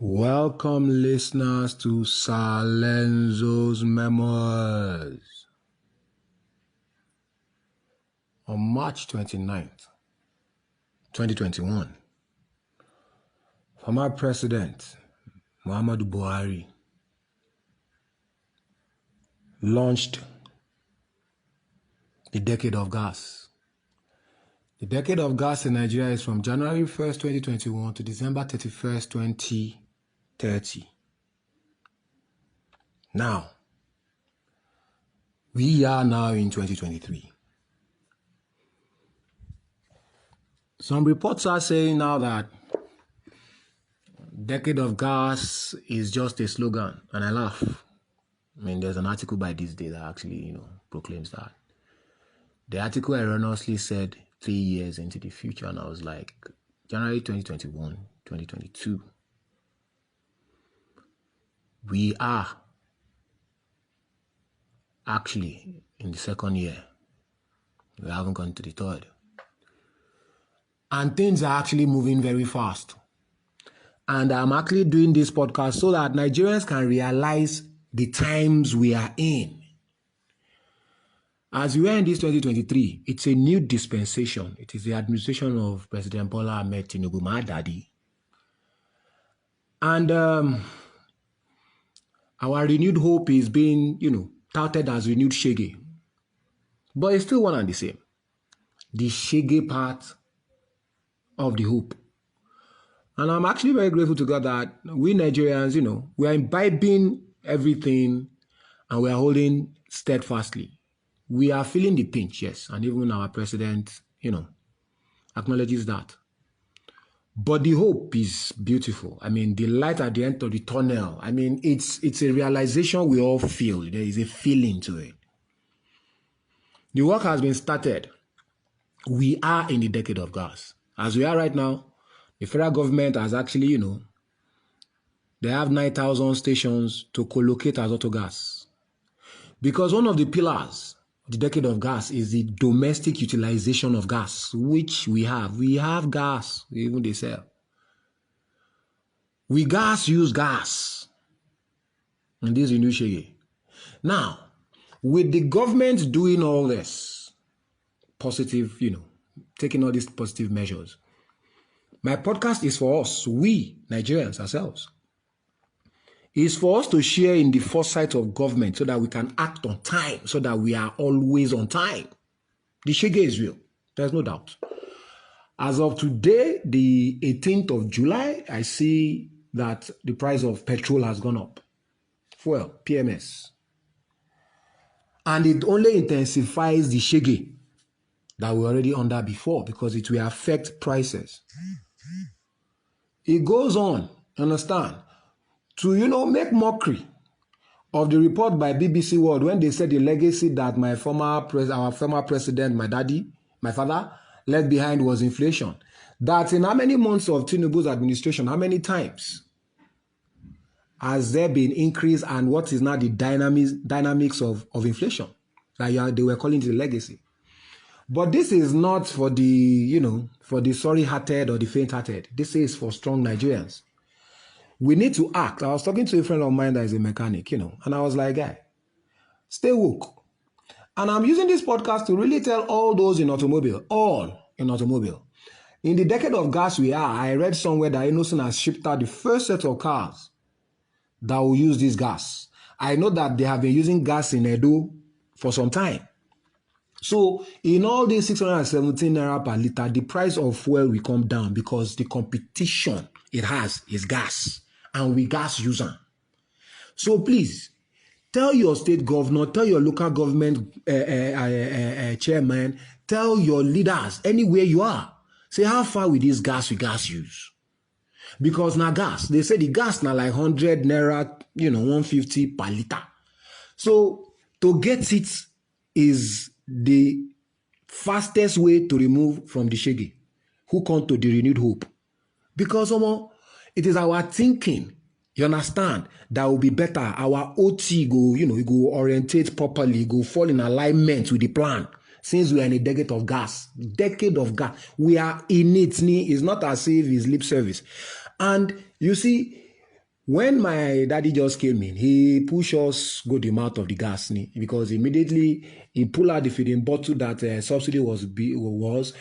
Welcome listeners to Sir LENZO'S MEMOIRS. On March 29th, 2021, former President Muhammadu Buhari launched the Decade of Gas. The Decade of Gas in Nigeria is from January 1st, 2021 to December 31st, 2030. Now, we are now in 2023. Some reports are saying now that Decade of Gas is just a slogan, and I laugh. I mean, there's an article by this day that actually, proclaims that. The article erroneously said 3 years into the future, and I was like, January 2021, 2022. We are actually in the second year. We haven't gone to the third. And things are actually moving very fast. And I'm actually doing this podcast so that Nigerians can realize the times we are in. As we are in this 2023, it's a new dispensation. It is the administration of President Bola Ahmed Tinubu, my daddy. And our renewed hope is being, touted as renewed SHEGE. But it's still one and the same. The SHEGE part of the hope. And I'm actually very grateful to God that we Nigerians, we are imbibing everything and we are holding steadfastly. We are feeling the pinch, yes, and even our president, acknowledges that. But the hope is beautiful. I mean, the light at the end of the tunnel, I mean, it's a realization we all feel. There is a feeling to it. The work has been started. We are in the Decade of Gas. As we are right now, the federal government has actually, they have 9,000 stations to collocate as autogas. Because one of the pillars of the Decade of Gas is the domestic utilization of gas, which we have. We have gas, even they sell. We use gas. And this is new SHEGE. Now, with the government doing all this positive, taking all these positive measures, my podcast is for us, we Nigerians ourselves. It's for us to share in the foresight of government so that we can act on time, so that we are always on time. The SHEGE is real. There's no doubt. As of today, the 18th of July, I see that the price of petrol has gone up. Fuel, PMS. And it only intensifies the SHEGE that we were already under before because it will affect prices. It goes on, understand, to, make mockery of the report by BBC World when they said the legacy that our former president, my daddy, my father, left behind was inflation. That in how many months of Tinubu's administration, how many times has there been increase and what is now the dynamics of inflation? Like they were calling it the legacy. But this is not for the, for the sorry-hearted or the faint-hearted. This is for strong Nigerians. We need to act. I was talking to a friend of mine that is a mechanic, and I was like, guy, stay woke. And I'm using this podcast to really tell all those in automobile, In the Decade of Gas we are, I read somewhere that Innocent has shipped out the first set of cars that will use this gas. I know that they have been using gas in Edo for some time. So in all these 617 naira per litre, the price of fuel will come down because the competition it has is gas. And we gas user. So please, tell your state governor, tell your local government chairman, tell your leaders, anywhere you are, say how far with this gas we gas use. Because now gas, they say the gas now like 100 naira, 150 per litre. So to get it is the fastest way to remove from the SHEGE, who come to the renewed hope. Because it is our thinking, you understand, that will be better. Our OT go orientate properly, go fall in alignment with the plan. Since we are in a decade of gas, we are in it. It's not as if it's lip service. And you see, when my daddy just came in, he pushed us go the mouth of the gas because immediately he pulled out the feeding bottle that subsidy was.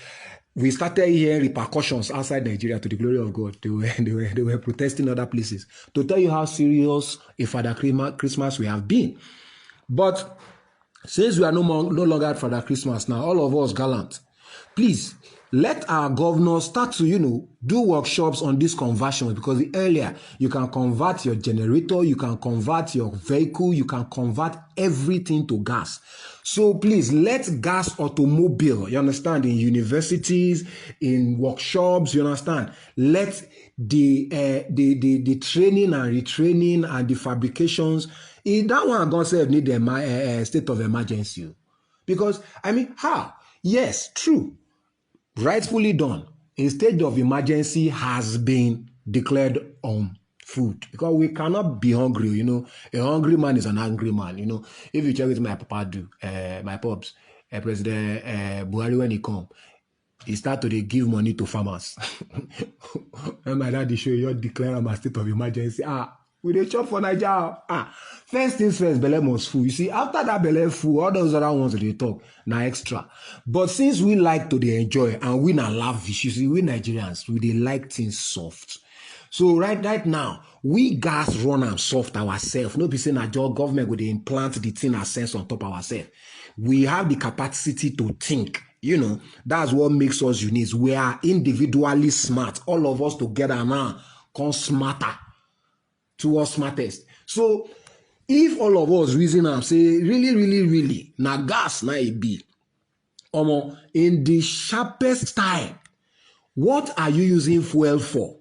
We started hearing repercussions outside Nigeria to the glory of God. They were protesting other places to tell you how serious a Father Christmas we have been. But since we are no longer at Father Christmas now, all of us gallant, please let our governors start to, do workshops on this conversion, because earlier you can convert your generator, you can convert your vehicle, you can convert everything to gas. So please let gas automobile, you understand, in universities, in workshops, you understand, let the training and retraining and the fabrications, that one God said need a state of emergency. Because, how? Yes, true. Rightfully done, a state of emergency has been declared on food, because we cannot be hungry. A hungry man is an angry man. If you check with my papa do, my pops, President Buhari, when he come, he start to give money to farmers. When my daddy show you declare a state of emergency, we dey chop for Nija. First things first, belle must full. You see, after that belle full, all those other ones they talk na extra. But since we like to dey enjoy and we na lavish, you see, we Nigerians, we dey like things soft. So right now, we gas run am soft ourselves. No be say na just government go dey implant the thing as sense on top ourselves. We have the capacity to think. That's what makes us unique. We are individually smart. All of us together now come smarter. Towards smartest. So if all of us reason and say really na gas na it be, in the sharpest time, what are you using fuel for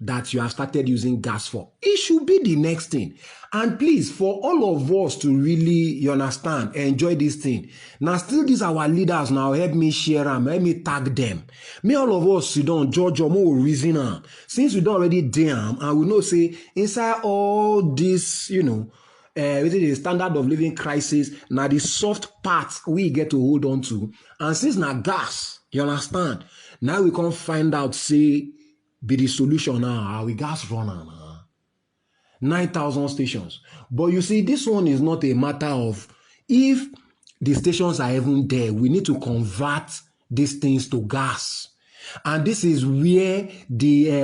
that you have started using gas for? It should be the next thing. And please, for all of us to really, you understand, enjoy this thing. Now still these our leaders now, help me share them, help me tag them. Me all of us sit down, judge or more reason them. Since we don't already damn, and we know say inside all this, the standard of living crisis, now the soft parts we get to hold on to. And since now gas, you understand, now we can find out, say, be the solution now, we gas runner now. 9,000 stations. But you see, this one is not a matter of if the stations are even there, we need to convert these things to gas. And this is where the,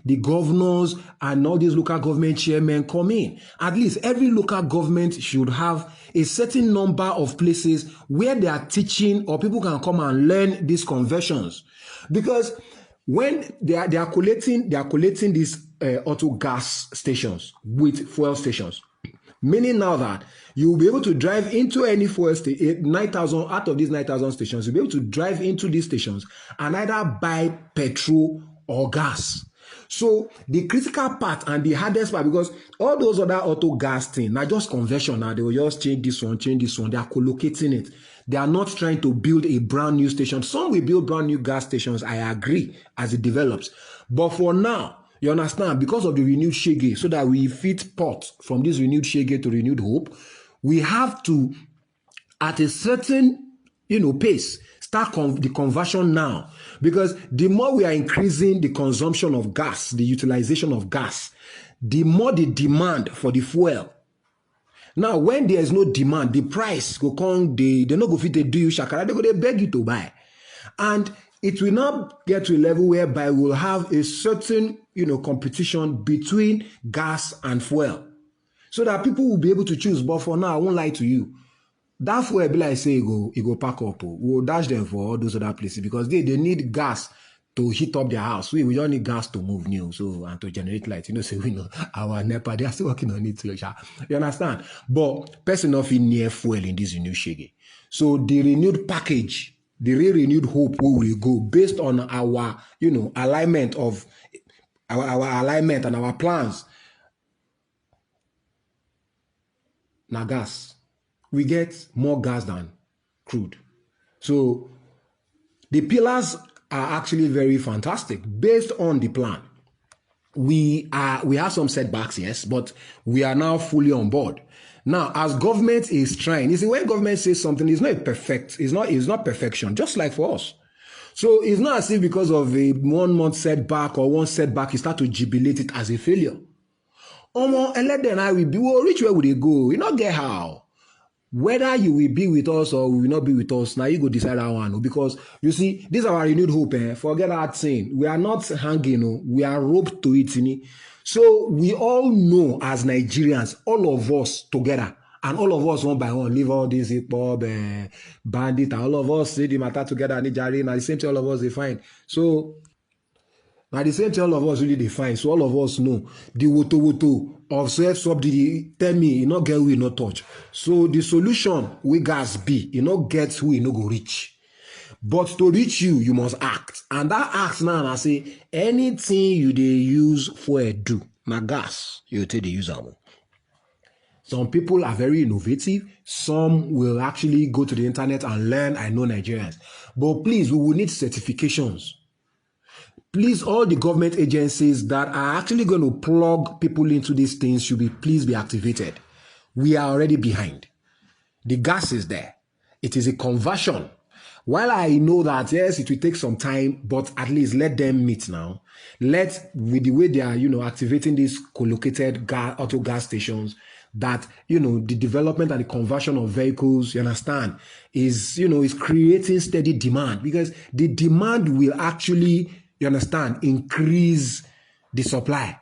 the governors and all these local government chairmen come in. At least every local government should have a certain number of places where they are teaching or people can come and learn these conversions. Because when they are collecting these auto gas stations with fuel stations, meaning now that you will be able to drive into any fuel station, 9,000 out of these 9,000 stations, you'll be able to drive into these stations and either buy petrol or gas. So the critical part and the hardest part, because all those other auto gas things, not just conversion now, they will just change this one, they are collocating it. They are not trying to build a brand new station. Some will build brand new gas stations, I agree, as it develops. But for now, you understand, because of the renewed SHEGE, so that we fit port from this renewed SHEGE to renewed hope, we have to, at a certain, pace, start the conversion now. Because the more we are increasing the consumption of gas, the utilization of gas, the more the demand for the fuel. Now, when there is no demand, the price go come, they not go fit to do you shakara, they beg you to buy. And it will not get to a level whereby we'll have a certain, competition between gas and fuel. So that people will be able to choose. But for now, I won't lie to you. That fuel, be like say, it go pack up. We'll dash them for all those other places because they need gas to heat up their house. We don't need gas to move new, and to generate light. So we know our NEPA, they are still working on it. You understand? But person of near fuel in this new SHEGE. So the renewed package, the renewed hope we will go based on our, alignment of our alignment and our plans. Now gas. We get more gas than crude. So the pillars are actually very fantastic based on the plan. We have some setbacks, yes, but we are now fully on board. Now, as government is trying, you see, when government says something, it's not perfect, it's not perfection, just like for us. So it's not as if because of a 1 month setback or one setback, you start to jubilate it as a failure. And let them I will be. Well, reach where will they go? You not get how. Whether you will be with us or will not be with us, now you go decide that one. Because you see, this is our renewed hope. Forget that thing. We are not hanging. We are roped to it. So we all know as Nigerians, all of us together, and all of us one by one, leave all these hip-hop, bandit, and all of us say the matter together, Nija, and the same thing all of us they find. So now the same thing all of us really define. So all of us know the woto of self-subsidy. Tell me, you not get who you not touch. So the solution we gas be, you not get who you not go reach. But to reach you, you must act. And that act now, I say anything you they use for a do, na gas, you take the use am. Some people are very innovative. Some will actually go to the internet and learn. I know Nigerians. But please, we will need certifications. Please, all the government agencies that are actually going to plug people into these things should be, please be activated. We are already behind. The gas is there. It is a conversion. While I know that, yes, it will take some time, but at least let them meet now. With the way they are, activating these co-located auto gas stations, that, the development and the conversion of vehicles, you understand, is creating steady demand, because the demand will actually, you understand, increase the supply.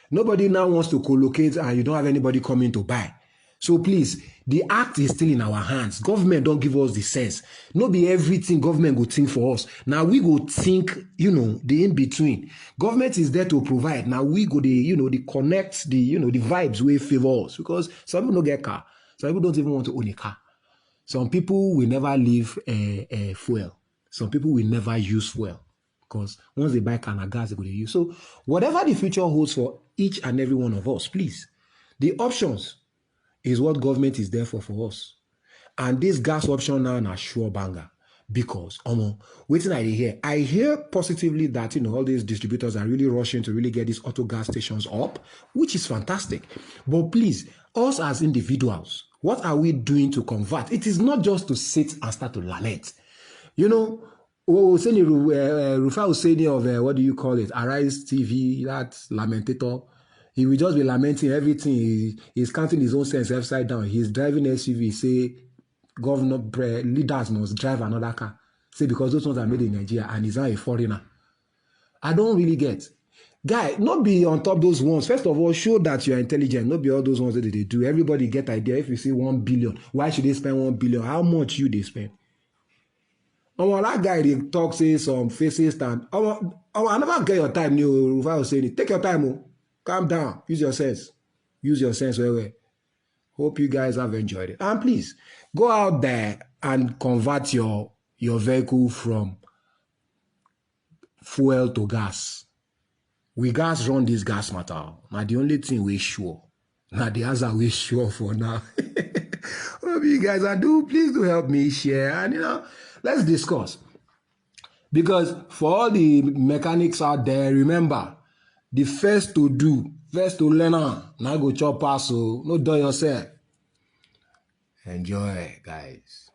Nobody now wants to co-locate and you don't have anybody coming to buy. So please, the act is still in our hands. Government don't give us the sense. Not be everything government go think for us. Now we go think, the in-between. Government is there to provide. Now we go the connect, the vibes way favor us. Because some people don't get car. Some people don't even want to own a car. Some people will never leave fuel. Some people will never use fuel. Because once they buy can of gas, they go to use. So whatever the future holds for each and every one of us, please, the options is what government is there for us. And this gas option now na sure banger. Because, waiting I hear positively that, all these distributors are really rushing to really get these auto gas stations up, which is fantastic. But please, us as individuals, what are we doing to convert? It is not just to sit and start to lament. Rufa Husseini of, what do you call it? Arise TV, that lamentator. He will just be lamenting everything. He's counting his own sense upside down. He's driving SUV. Say, leaders must drive another car. Say, because those ones are made in Nigeria and he's not a foreigner. I don't really get. Guy, not be on top those ones. First of all, show that you're intelligent. Not be all those ones that they do. Everybody get idea. If you see 1 billion, why should they spend 1 billion? How much they spend? That guy, they talk, say some faces stand. I never get your time, Rufa Husseini. Take your time, calm down. Use your sense. Use your sense well. Hope you guys have enjoyed it. And please, go out there and convert your vehicle from fuel to gas. We gas run this gas matter. Now the only thing we sure. Now the answer we sure for now. Hope you guys are please do help me share. And let's discuss. Because for all the mechanics out there, remember, the first to learn, now go chop pass, so no do yourself. Enjoy, guys.